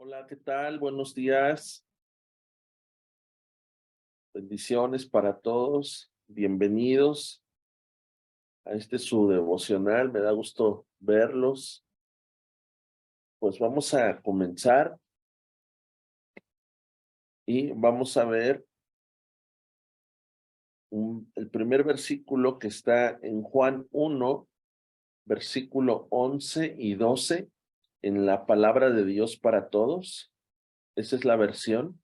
Hola, ¿qué tal? Buenos días. Bendiciones para todos. Bienvenidos a este su devocional. Me da gusto verlos. Pues vamos a comenzar y vamos a ver el primer versículo que está en Juan 1, versículo 11 y 12 en la palabra de Dios para todos. Esa es la versión.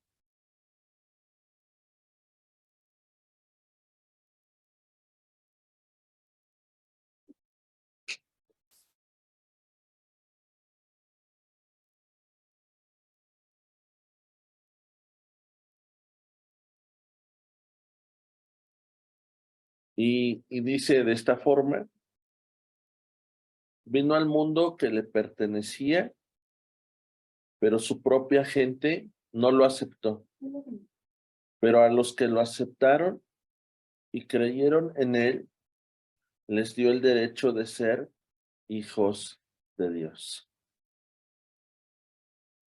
Y dice de esta forma: vino al mundo que le pertenecía, pero su propia gente no lo aceptó. Pero a los que lo aceptaron y creyeron en él, les dio el derecho de ser hijos de Dios.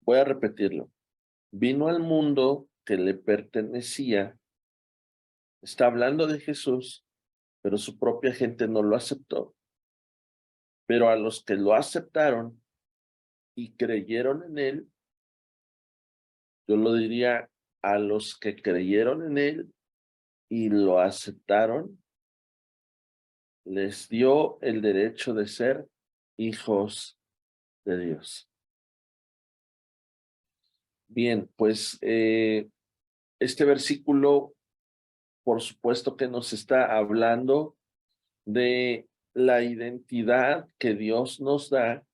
Voy a repetirlo. Vino al mundo que le pertenecía, está hablando de Jesús, pero su propia gente no lo aceptó. Pero a los que lo aceptaron y creyeron en él, yo lo diría a los que creyeron en él y lo aceptaron, les dio el derecho de ser hijos de Dios. Bien, pues este versículo, por supuesto que nos está hablando de la identidad que Dios nos da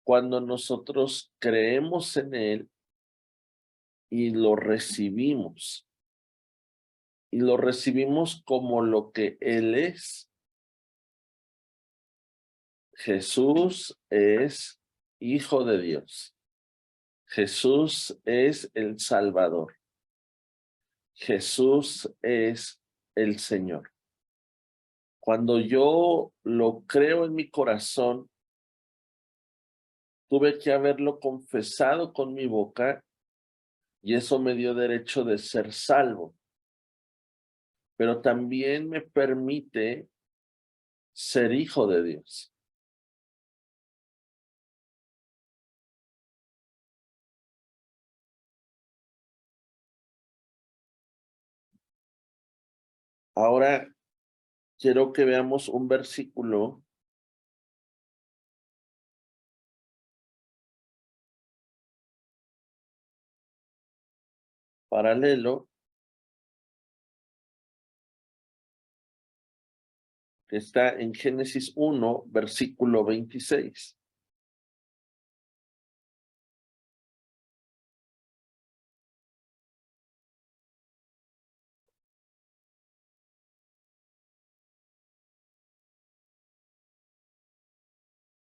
cuando nosotros creemos en Él y lo recibimos. Y lo recibimos como lo que Él es. Jesús es Hijo de Dios. Jesús es el Salvador. Jesús es el Señor. Cuando yo lo creo en mi corazón, tuve que haberlo confesado con mi boca y eso me dio derecho de ser salvo. Pero también me permite ser hijo de Dios. Ahora quiero que veamos un versículo paralelo que está en Génesis 1, versículo 26.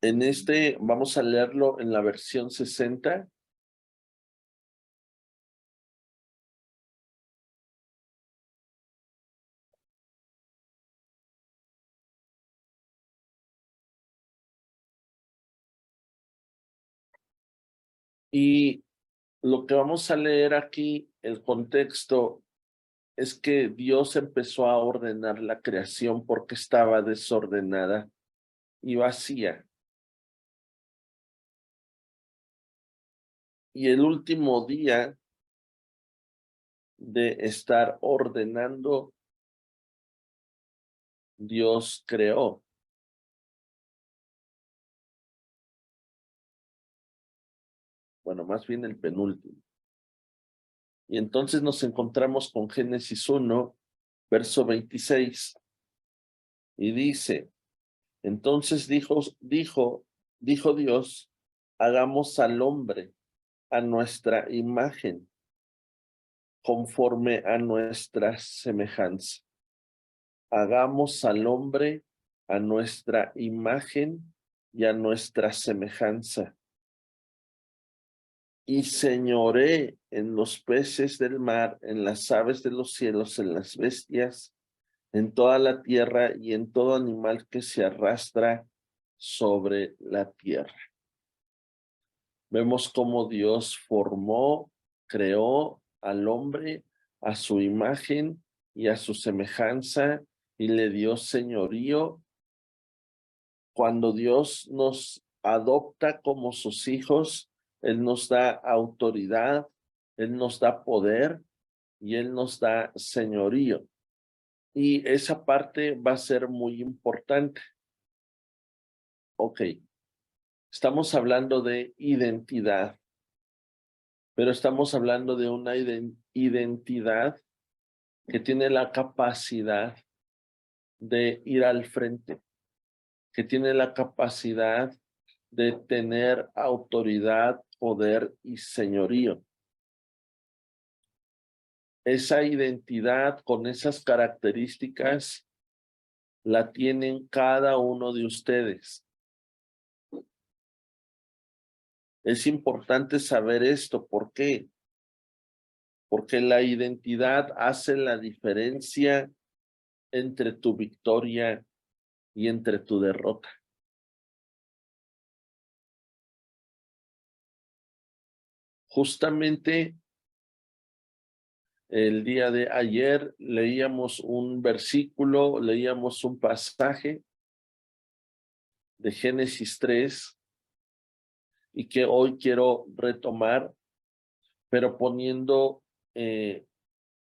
En este vamos a leerlo en la versión 60. Y lo que vamos a leer aquí, el contexto, es que Dios empezó a ordenar la creación porque estaba desordenada y vacía. Y el último día de estar ordenando, Dios creó. Bueno, más bien el penúltimo. Y entonces nos encontramos con Génesis 1, verso 26. Y dice: entonces dijo Dios, hagamos al hombre a nuestra imagen, conforme a nuestra semejanza. Hagamos al hombre a nuestra imagen y a nuestra semejanza. Y señoré en los peces del mar, en las aves de los cielos, en las bestias, en toda la tierra y en todo animal que se arrastra sobre la tierra. Vemos cómo Dios formó, creó al hombre a su imagen y a su semejanza y le dio señorío. Cuando Dios nos adopta como sus hijos, Él nos da autoridad, Él nos da poder y Él nos da señorío. Y esa parte va a ser muy importante. Ok, estamos hablando de identidad, pero estamos hablando de una identidad que tiene la capacidad de ir al frente, que tiene la capacidad de tener autoridad, poder y señorío. Esa identidad con esas características la tienen cada uno de ustedes. Es importante saber esto. ¿Por qué? Porque la identidad hace la diferencia entre tu victoria y entre tu derrota. Justamente el día de ayer leíamos un versículo, leíamos un pasaje de Génesis 3 y que hoy quiero retomar, pero poniendo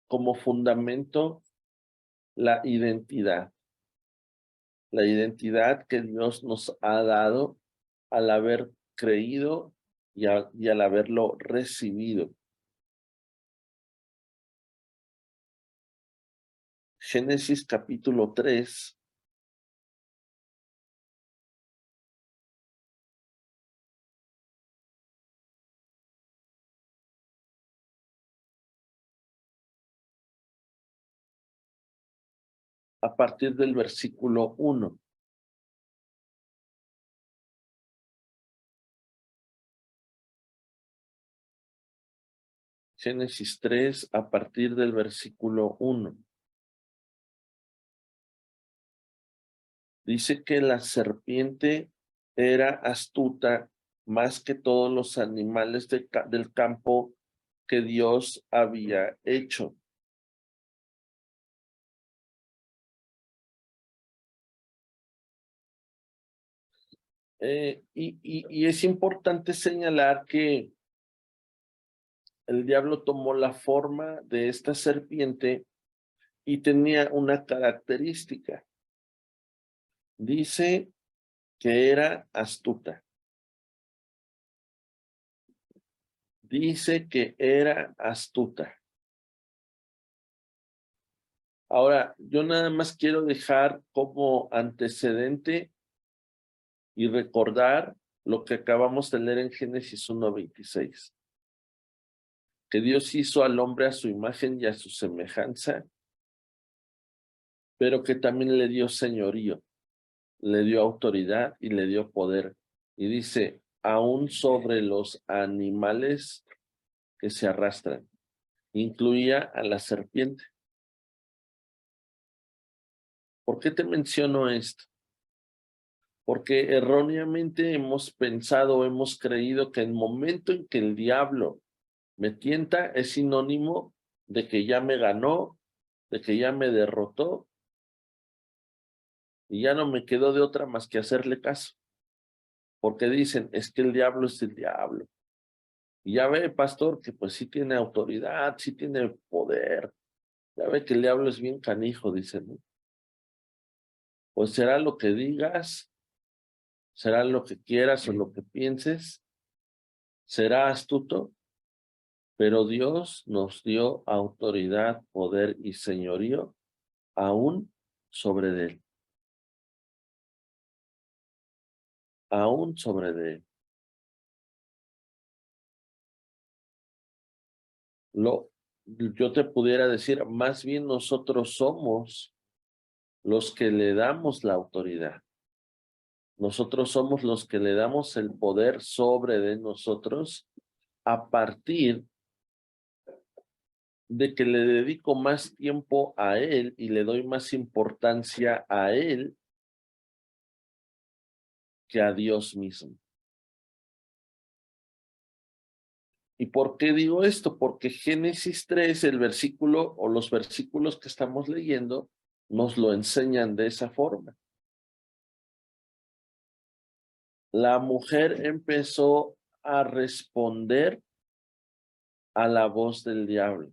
como fundamento la identidad que Dios nos ha dado al haber creído y al haberlo recibido. Génesis capítulo 3. A partir del versículo 1. Génesis 3, a partir del versículo 1. Dice que la serpiente era astuta más que todos los animales del campo que Dios había hecho. Y es importante señalar que el diablo tomó la forma de esta serpiente y tenía una característica. Dice que era astuta. Dice que era astuta. Ahora, yo nada más quiero dejar como antecedente y recordar lo que acabamos de leer en Génesis 1:26. Que Dios hizo al hombre a su imagen y a su semejanza, pero que también le dio señorío, le dio autoridad y le dio poder. Y dice, aún sobre los animales que se arrastran. Incluía a la serpiente. ¿Por qué te menciono esto? Porque erróneamente hemos pensado, hemos creído que el momento en que el diablo me tienta es sinónimo de que ya me ganó, de que ya me derrotó y ya no me quedó de otra más que hacerle caso. Porque dicen, es que el diablo es el diablo. Y ya ve, pastor, que pues sí tiene autoridad, sí tiene poder. Ya ve que el diablo es bien canijo, dicen, ¿no? Pues será lo que digas, será lo que quieras o lo que pienses, será astuto, pero Dios nos dio autoridad, poder y señorío aún sobre él, aún sobre él. Yo te pudiera decir, más bien nosotros somos los que le damos la autoridad. Nosotros somos los que le damos el poder sobre de nosotros a partir de que le dedico más tiempo a él y le doy más importancia a él que a Dios mismo. ¿Y por qué digo esto? Porque Génesis 3, el versículo o los versículos que estamos leyendo, nos lo enseñan de esa forma. La mujer empezó a responder a la voz del diablo.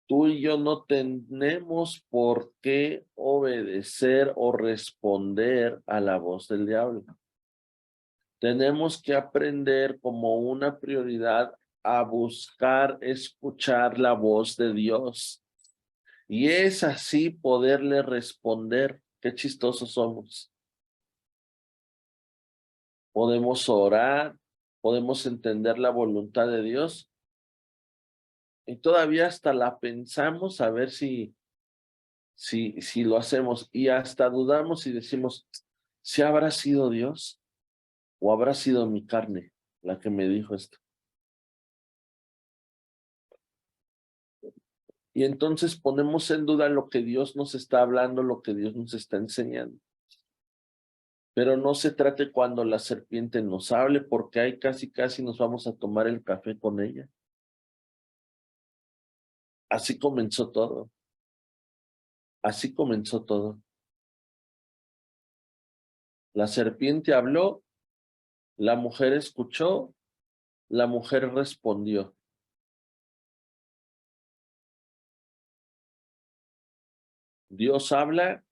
Tú y yo no tenemos por qué obedecer o responder a la voz del diablo. Tenemos que aprender como una prioridad a buscar escuchar la voz de Dios. Y es así poderle responder. Qué chistosos somos. Podemos orar, podemos entender la voluntad de Dios y todavía hasta la pensamos a ver si lo hacemos y hasta dudamos y decimos, ¿si habrá sido Dios o habrá sido mi carne la que me dijo esto? Y entonces ponemos en duda lo que Dios nos está hablando, lo que Dios nos está enseñando. Pero no se trate cuando la serpiente nos hable, porque ahí casi nos vamos a tomar el café con ella. Así comenzó todo. Así comenzó todo. La serpiente habló, la mujer escuchó, la mujer respondió. Dios habla,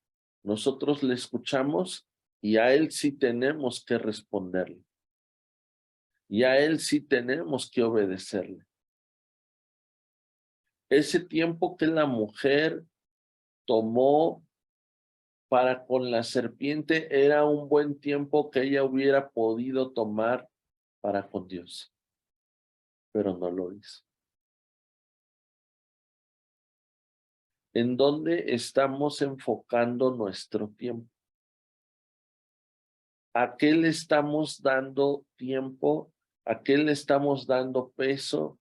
nosotros le escuchamos y a Él sí tenemos que responderle. Y a Él sí tenemos que obedecerle. Ese tiempo que la mujer tomó para con la serpiente era un buen tiempo que ella hubiera podido tomar para con Dios, pero no lo hizo. ¿En dónde estamos enfocando nuestro tiempo? ¿A qué le estamos dando tiempo? ¿A qué le estamos dando peso?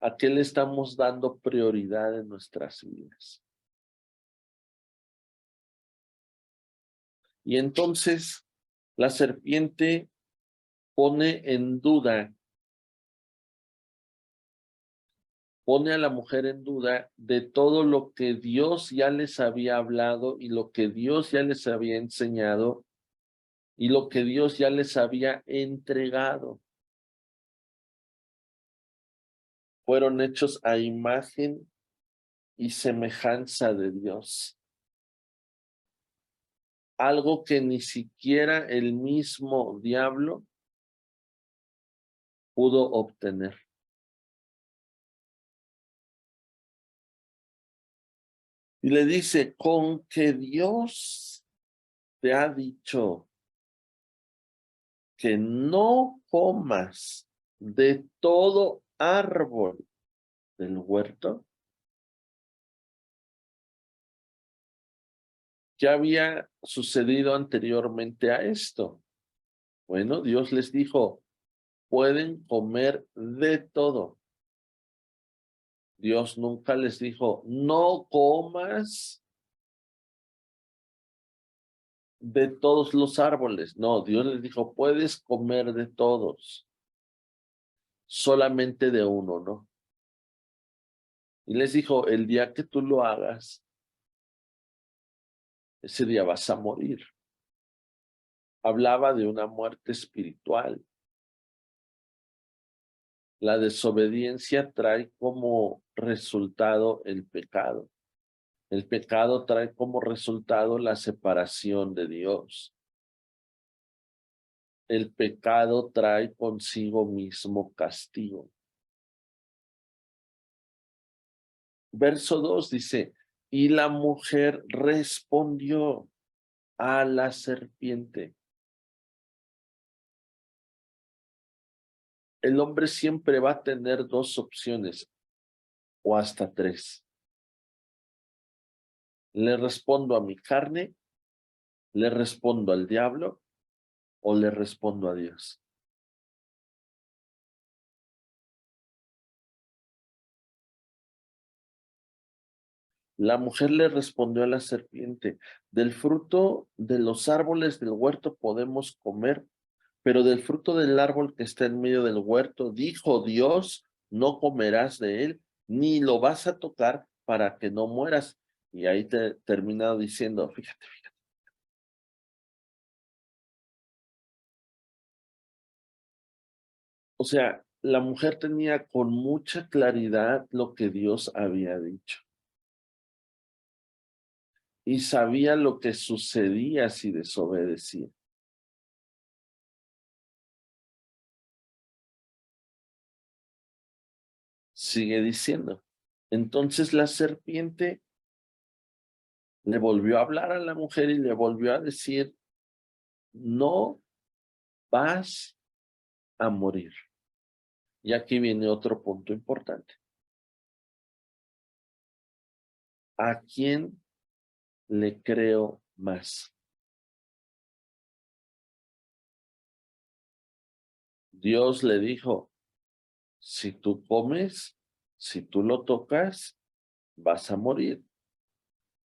¿A qué le estamos dando prioridad en nuestras vidas? Y entonces la serpiente pone en duda, pone a la mujer en duda de todo lo que Dios ya les había hablado y lo que Dios ya les había enseñado y lo que Dios ya les había entregado. Fueron hechos a imagen y semejanza de Dios. Algo que ni siquiera el mismo diablo pudo obtener. Y le dice, con que Dios te ha dicho que no comas de todo árbol del huerto. ¿Qué había sucedido anteriormente a esto? Bueno, Dios les dijo, pueden comer de todo. Dios nunca les dijo, no comas de todos los árboles. No, Dios les dijo, puedes comer de todos, solamente de uno, ¿no? Y les dijo, el día que tú lo hagas, ese día vas a morir. Hablaba de una muerte espiritual. La desobediencia trae como resultado el pecado. El pecado trae como resultado la separación de Dios. El pecado trae consigo mismo castigo. Verso 2 dice, y la mujer respondió a la serpiente. El hombre siempre va a tener dos opciones o hasta tres. ¿Le respondo a mi carne? ¿Le respondo al diablo? ¿O le respondo a Dios? La mujer le respondió a la serpiente, del fruto de los árboles del huerto podemos comer, pero del fruto del árbol que está en medio del huerto, dijo Dios, no comerás de él, ni lo vas a tocar para que no mueras. Y ahí te termina diciendo, fíjate, o sea, la mujer tenía con mucha claridad lo que Dios había dicho y sabía lo que sucedía si desobedecía. Sigue diciendo. Entonces la serpiente le volvió a hablar a la mujer y le volvió a decir, no vas a morir. Y aquí viene otro punto importante. ¿A quién le creo más? Dios le dijo, si tú comes, si tú lo tocas, vas a morir.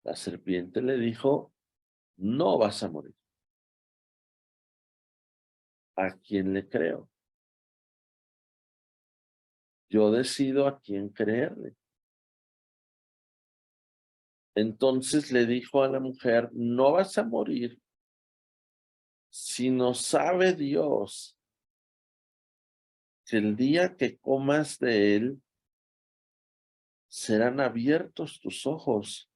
La serpiente le dijo, no vas a morir. ¿A quién le creo? Yo decido a quién creerle. Entonces le dijo a la mujer, no vas a morir, sino sabe Dios que el día que comas de él, serán abiertos tus ojos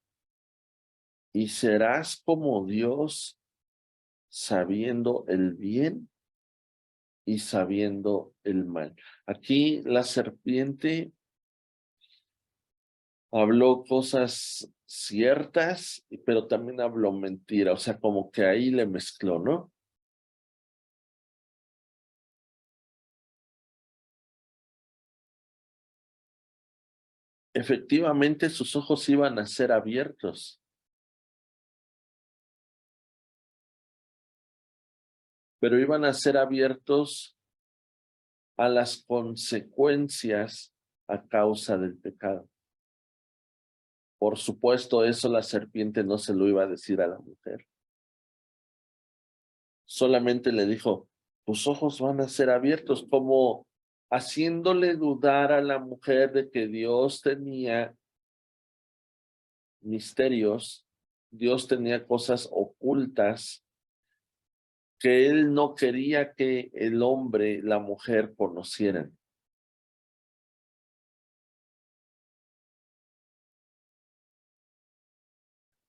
y serás como Dios, sabiendo el bien y sabiendo el mal. Aquí la serpiente habló cosas ciertas, pero también habló mentira, o sea, como que ahí le mezcló, ¿no? Efectivamente, sus ojos iban a ser abiertos, pero iban a ser abiertos a las consecuencias a causa del pecado. Por supuesto, eso la serpiente no se lo iba a decir a la mujer. Solamente le dijo, tus ojos van a ser abiertos, como haciéndole dudar a la mujer de que Dios tenía misterios, Dios tenía cosas ocultas que él no quería que el hombre, la mujer conocieran.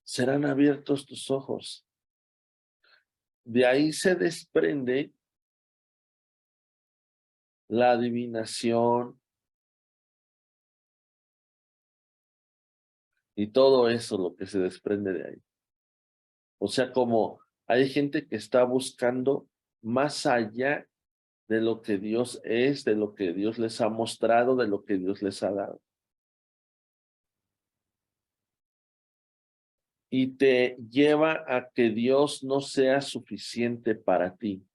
Serán abiertos tus ojos. De ahí se desprende la adivinación y todo eso, lo que se desprende de ahí. O sea, como hay gente que está buscando más allá de lo que Dios es, de lo que Dios les ha mostrado, de lo que Dios les ha dado. Y te lleva a que Dios no sea suficiente para ti.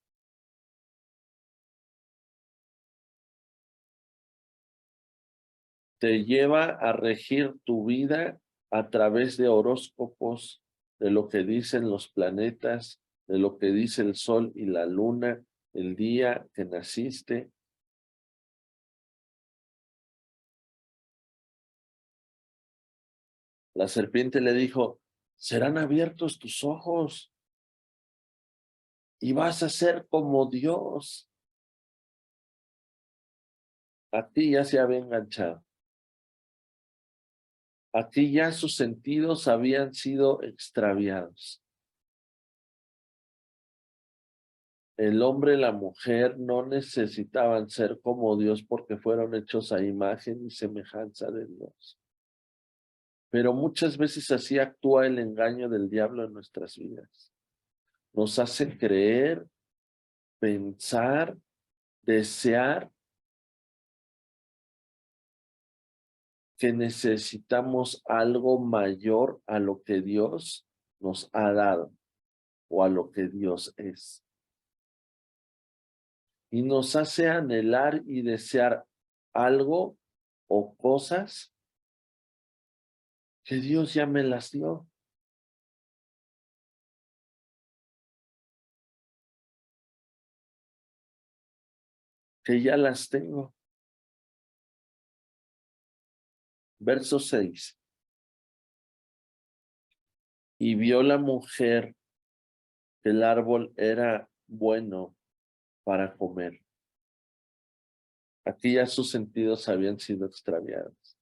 Te lleva a regir tu vida a través de horóscopos, de lo que dicen los planetas, de lo que dice el sol y la luna, el día que naciste. La serpiente le dijo, serán abiertos tus ojos y vas a ser como Dios. A ti ya se había enganchado. A ti ya sus sentidos habían sido extraviados. El hombre y la mujer no necesitaban ser como Dios porque fueron hechos a imagen y semejanza de Dios. Pero muchas veces así actúa el engaño del diablo en nuestras vidas. Nos hace creer, pensar, desear que necesitamos algo mayor a lo que Dios nos ha dado o a lo que Dios es. Y nos hace anhelar y desear algo o cosas que Dios ya me las dio. que ya las tengo. Verso 6. Y vio la mujer que el árbol era bueno para comer. Aquí ya sus sentidos habían sido extraviados,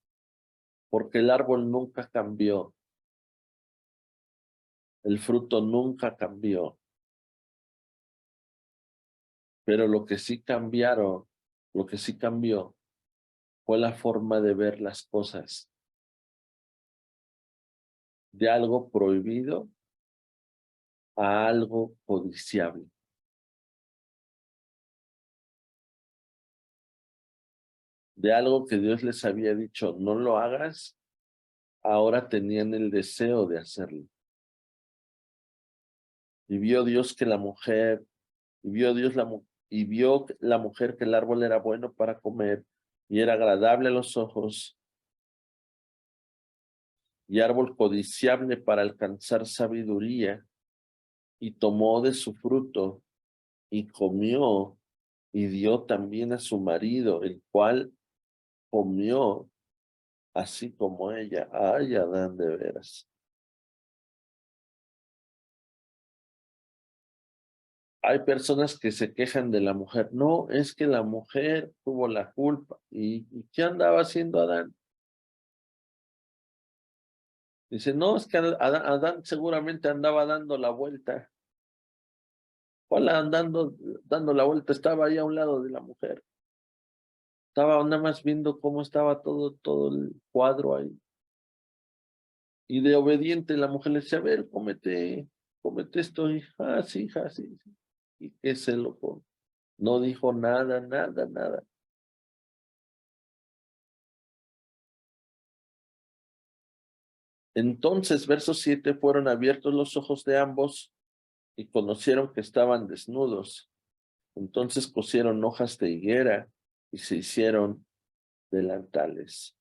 porque el árbol nunca cambió, el fruto nunca cambió, pero lo que sí cambiaron, lo que sí cambió fue la forma de ver las cosas, de algo prohibido a algo codiciable, de algo que Dios les había dicho, no lo hagas, ahora tenían el deseo de hacerlo. Y vio Dios que la mujer, y vio Dios y vio la mujer que el árbol era bueno para comer y era agradable a los ojos y árbol codiciable para alcanzar sabiduría, y tomó de su fruto y comió y dio también a su marido, el cual comió así como ella. Ay, Adán, de veras. Hay personas que se quejan de la mujer. No, es que la mujer tuvo la culpa. ¿Y qué andaba haciendo Adán? Dice, no, es que Adán seguramente andaba dando la vuelta. ¿Cuál dando la vuelta? Estaba ahí a un lado de la mujer. Estaba nada más viendo cómo estaba todo el cuadro ahí. Y de obediente la mujer le decía, a ver, cómete esto. Y, sí, hija, sí, sí. Y que se lo come. No dijo nada, nada, nada. Entonces, verso 7, fueron abiertos los ojos de ambos y conocieron que estaban desnudos. Entonces cosieron hojas de higuera y se hicieron delantales.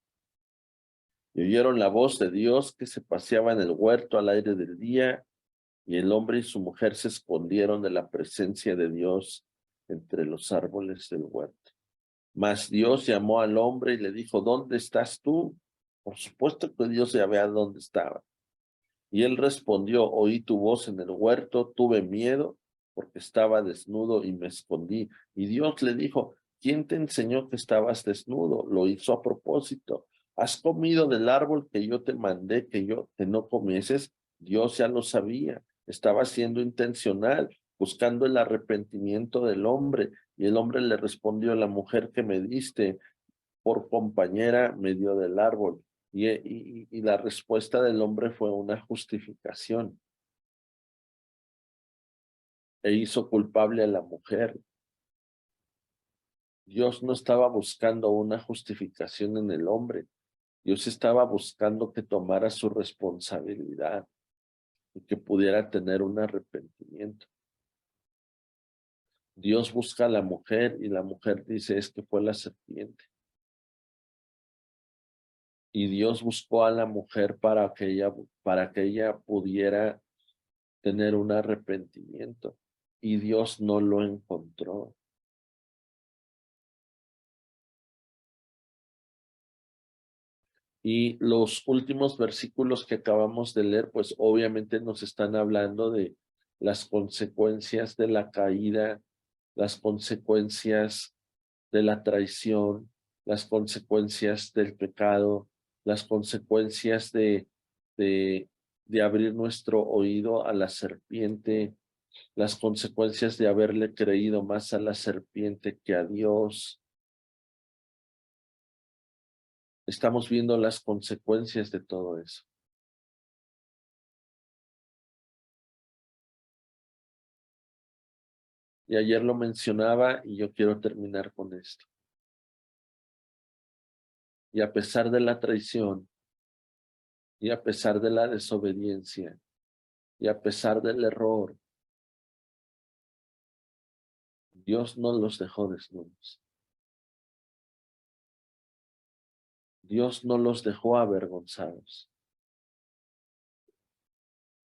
Y oyeron la voz de Dios que se paseaba en el huerto al aire del día, y el hombre y su mujer se escondieron de la presencia de Dios entre los árboles del huerto. Mas Dios llamó al hombre y le dijo, ¿dónde estás tú? Por supuesto que Dios ya vea dónde estaba. Y él respondió, oí tu voz en el huerto, tuve miedo porque estaba desnudo y me escondí. Y Dios le dijo, ¿quién te enseñó que estabas desnudo? Lo hizo a propósito. ¿Has comido del árbol que yo te mandé que no comieses? Dios ya lo sabía. Estaba siendo intencional, buscando el arrepentimiento del hombre. Y el hombre le respondió, la mujer que me diste por compañera me dio del árbol. Y la respuesta del hombre fue una justificación e hizo culpable a la mujer. Dios no estaba buscando una justificación en el hombre. Dios estaba buscando que tomara su responsabilidad y que pudiera tener un arrepentimiento. Dios busca a la mujer y la mujer dice es que fue la serpiente. Y Dios buscó a la mujer para que ella pudiera tener un arrepentimiento. Y Dios no lo encontró. Y los últimos versículos que acabamos de leer, pues obviamente nos están hablando de las consecuencias de la caída, las consecuencias de la traición, las consecuencias del pecado, las consecuencias de, de abrir nuestro oído a la serpiente, las consecuencias de haberle creído más a la serpiente que a Dios. Estamos viendo las consecuencias de todo eso. Y ayer lo mencionaba y yo quiero terminar con esto. Y a pesar de la traición, y a pesar de la desobediencia, y a pesar del error, Dios no los dejó desnudos. Dios no los dejó avergonzados.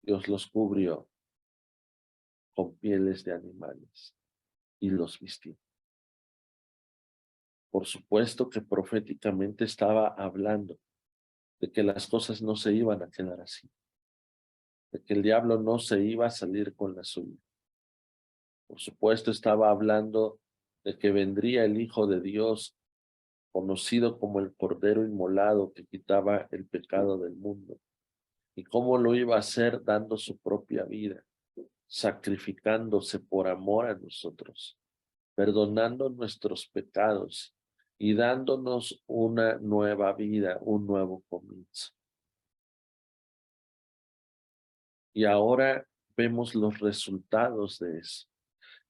Dios los cubrió con pieles de animales y los vistió. Por supuesto que proféticamente estaba hablando de que las cosas no se iban a quedar así, de que el diablo no se iba a salir con la suya. Por supuesto estaba hablando de que vendría el Hijo de Dios, conocido como el Cordero Inmolado que quitaba el pecado del mundo. ¿Y cómo lo iba a hacer? Dando su propia vida, sacrificándose por amor a nosotros, perdonando nuestros pecados y dándonos una nueva vida, un nuevo comienzo. Y ahora vemos los resultados de eso.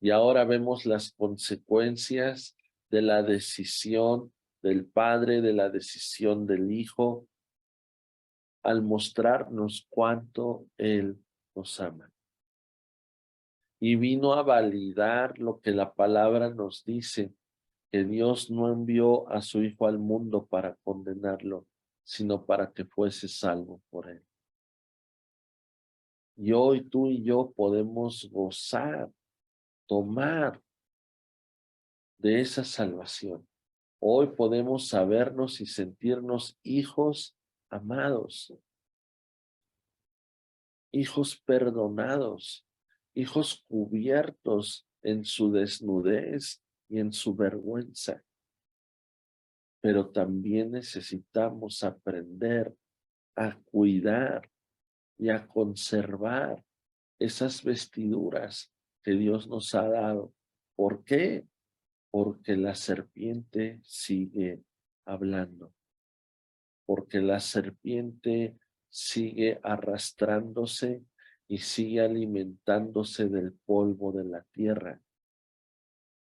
Y ahora vemos las consecuencias de la decisión del Padre, de la decisión del Hijo, al mostrarnos cuánto Él nos ama. Y vino a validar lo que la palabra nos dice, que Dios no envió a su Hijo al mundo para condenarlo, sino para que fuese salvo por él. Y hoy tú y yo podemos gozar, tomar de esa salvación. Hoy podemos sabernos y sentirnos hijos amados, hijos perdonados, hijos cubiertos en su desnudez y en su vergüenza. Pero también necesitamos aprender a cuidar y a conservar esas vestiduras que Dios nos ha dado. ¿Por qué? Porque la serpiente sigue hablando, porque la serpiente sigue arrastrándose y sigue alimentándose del polvo de la tierra.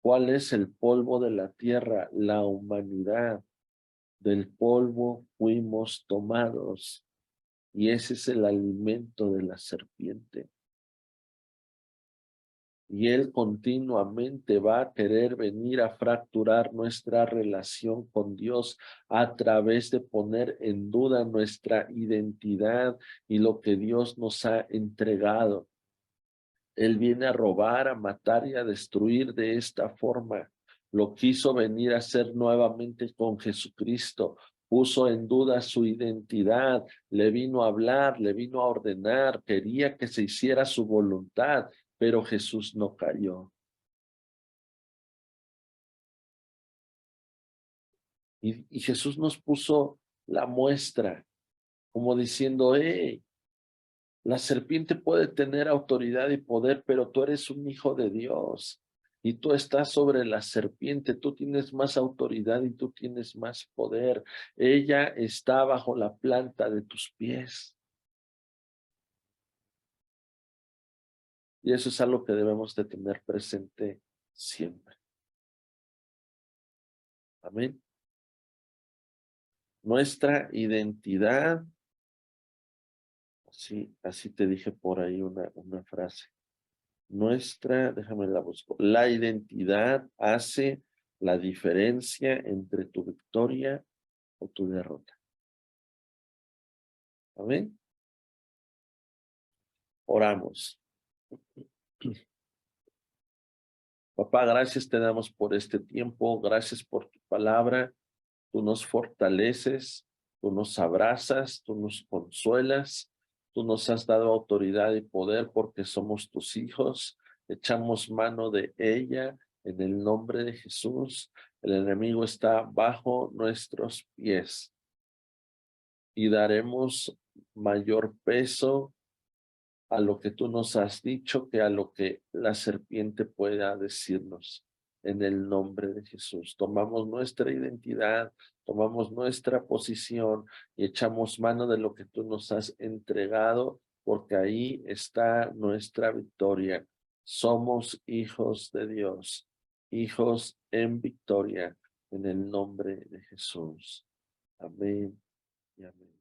¿Cuál es el polvo de la tierra? La humanidad. Del polvo fuimos tomados y ese es el alimento de la serpiente. Y él continuamente va a querer venir a fracturar nuestra relación con Dios a través de poner en duda nuestra identidad y lo que Dios nos ha entregado. Él viene a robar, a matar y a destruir de esta forma. Lo quiso venir a hacer nuevamente con Jesucristo. Puso en duda su identidad, le vino a hablar, le vino a ordenar, quería que se hiciera su voluntad, pero Jesús no cayó. Y Jesús nos puso la muestra, como diciendo, hey, la serpiente puede tener autoridad y poder, pero tú eres un hijo de Dios y tú estás sobre la serpiente, tú tienes más autoridad y tú tienes más poder. Ella está bajo la planta de tus pies. Y eso es algo que debemos de tener presente siempre. Amén. Nuestra identidad, así te dije por ahí una frase. Déjame la busco. La identidad hace la diferencia entre tu victoria o tu derrota. Amén. Oramos. Papá, gracias te damos por este tiempo. Gracias por tu palabra. Tú nos fortaleces, tú nos abrazas, tú nos consuelas. Tú nos has dado autoridad y poder porque somos tus hijos. Echamos mano de ella en el nombre de Jesús. El enemigo está bajo nuestros pies y daremos mayor peso a lo que tú nos has dicho que a lo que la serpiente pueda decirnos. En el nombre de Jesús, tomamos nuestra identidad, tomamos nuestra posición y echamos mano de lo que tú nos has entregado, porque ahí está nuestra victoria. Somos hijos de Dios, hijos en victoria, en el nombre de Jesús. Amén y amén.